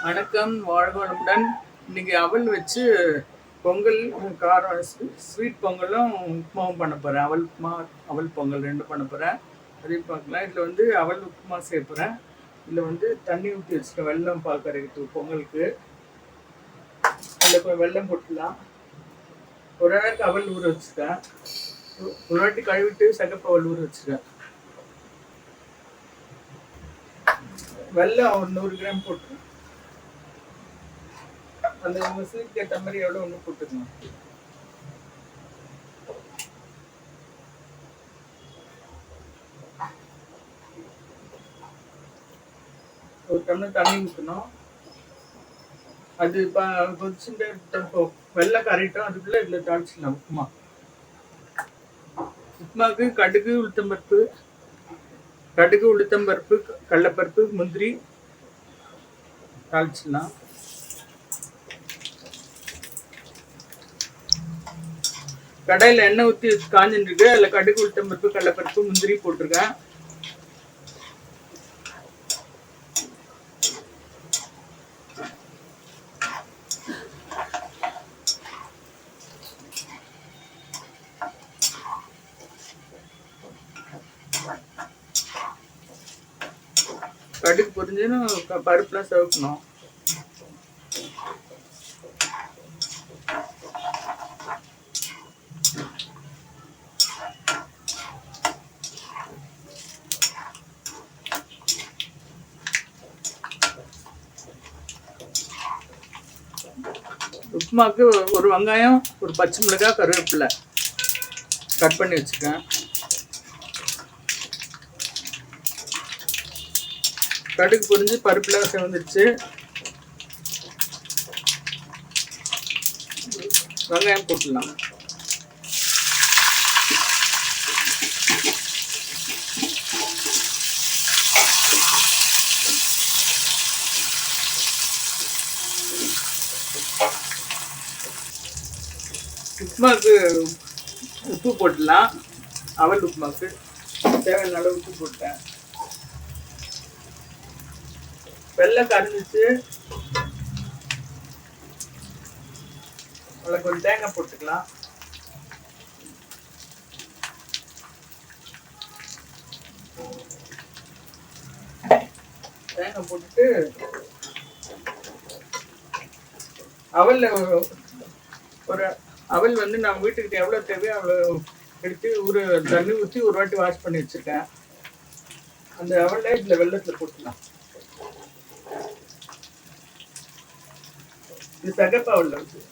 வணக்கம், வாழ்க வளமுடன். இன்னைக்கு அவல் வச்சு பொங்கல், காரம் ஸ்வீட் பொங்கலும் உப்புமாவும் பண்ண போகிறேன். அவல் உப்புமா, அவல் பொங்கல் 2 பண்ண போகிறேன். அதையும் பார்க்கலாம். இதில் வந்து அவல் உப்புமா செய்ய போகிறேன். இதில் வந்து தண்ணி ஊற்றி வச்சுருக்கேன், வெல்லம் பார்க்கறதுக்கு பொங்கலுக்கு. அதில் கொஞ்சம் வெல்லம் போட்டுக்கலாம். ஒரு நாளைக்கு அவல் ஊற வச்சுருக்கேன். ஒரு வாட்டி கழுவிட்டு சகப்பு அவல் ஊற வச்சுருக்கேன். வெல்லம் ஒரு 100 கிராம் போட்டுருக்கேன். அந்த உங்கள் ஸ்வீட் ஏற்ற மாதிரி எவ்வளோ ஒன்று போட்டுக்கணும். ஒரு டம்ளர் தண்ணி ஊற்றணும். அது கொதிச்சுட்டு வெள்ளை கரைட்டும். அதுக்குள்ளே இதில் தாளிச்சிடலாம் உப்புமா. உப்புமாவுக்கு கடுகு உளுத்தம்பருப்பு, கடலைப்பருப்பு, முந்திரி தாளிச்சிடலாம். கடையில் எண்ணெய் ஊற்றி காஞ்சிருக்கு. அதில் கடுகு உளுத்தம்பருப்பு, கடலைப்பருப்பு, முந்திரி போட்டிருக்கேன். கடுகு பொரிஞ்சுன்னு பருப்புலாம் சவுக்கணும். உப்புமாவுக்கு ஒரு வெங்காயம், ஒரு பச்சை மிளகாய், கருவேப்பிலை கட் பண்ணி வச்சுக்கேன். கடுகு பொரிஞ்சு பருப்புலாம் செவந்துருச்சு. வெங்காயம் போட்டுடலாம். உப்புமாவுக்கு உப்பு போட்டுடலாம். அவல் உப்புமாவுக்கு தேவையான அளவு உப்பு போட்டேன். வெள்ளம் கரைஞ்சிச்சு. அதில் கொஞ்சம் தேங்காய் போட்டுக்கலாம். தேங்காய் போட்டுட்டு அவலில் ஒரு அவல் வந்து நம்ம வீட்டுக்கிட்ட எவ்வளோ தேவையோ அவ்வளோ எடுத்து தண்ணி ஊற்றி ஒரு வாட்டி வாஷ் பண்ணி வச்சுருக்கேன். அந்த அவலை இதில் வெள்ளத்தில் போட்டுக்கலாம். இது சகப்பு அவல் இருக்கு.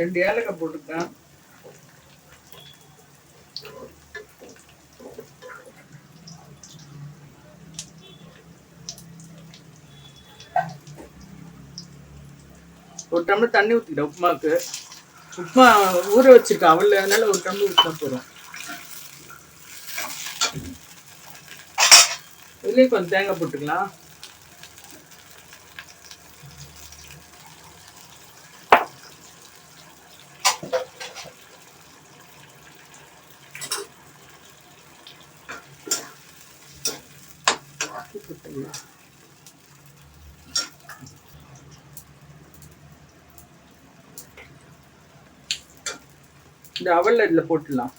ரெண்டு ஏலக்காய் போட்டுருக்கேன். ஒரு டம்ளர் தண்ணி ஊற்றிக்கிட்டேன் உப்புமாவுக்கு. உப்புமா ஊற வச்சிருக்கேன் அவள், அதனால ஒரு டம்ளர் ஊற்றினா போதும். இதுலேயே கொஞ்சம் தேங்காய் போட்டுக்கலாம். இந்த அவல் இதில் போட்டுடலாம்.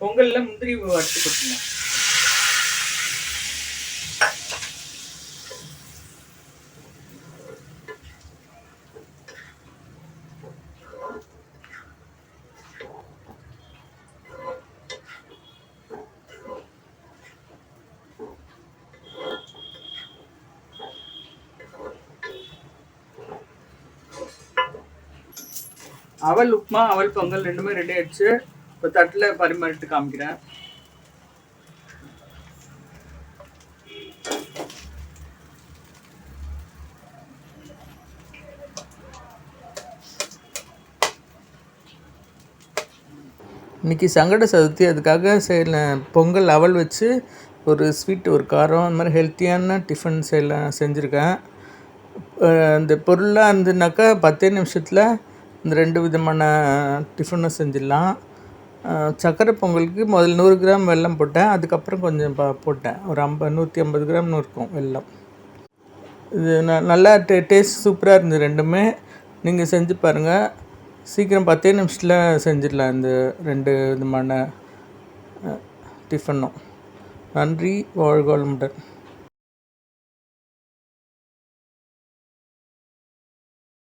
பொங்கலில் முந்திரி வறுத்து கொடுத்துங்க. அவல் உப்புமா அவல் பொங்கல் ரெண்டுமே ரெடி ஆயிடுச்சு. இப்போ தட்டில் பரிமாறிட்டு காமிக்கிறேன். இன்றைக்கி சங்கட சதுர்த்தி, அதுக்காக பொங்கல் அவல் வச்சு ஒரு ஸ்வீட் ஒரு காரம் அந்த மாதிரி ஹெல்த்தியான டிஃபன் செஞ்சுருக்கேன். இந்த பொருளாக இருந்துனாக்கா 10 நிமிஷத்தில் இந்த 2 விதமான டிஃபனை செஞ்சிடலாம். சர்க்கரை பொங்கலுக்கு முதல்ல 100 கிராம் வெல்லம் போட்டேன். அதுக்கப்புறம் கொஞ்சம் போட்டேன். ஒரு 150 கிராம்னு இருக்கும் வெல்லம். இது நல்லா டேஸ்ட் சூப்பராக இருந்தது. ரெண்டுமே நீங்கள் செஞ்சு பாருங்கள். சீக்கிரம் 10 நிமிஷத்தில் செஞ்சிடலாம் இந்த 2 விதமான டிஃபனும். நன்றி. வாழ்க வளமுடன்.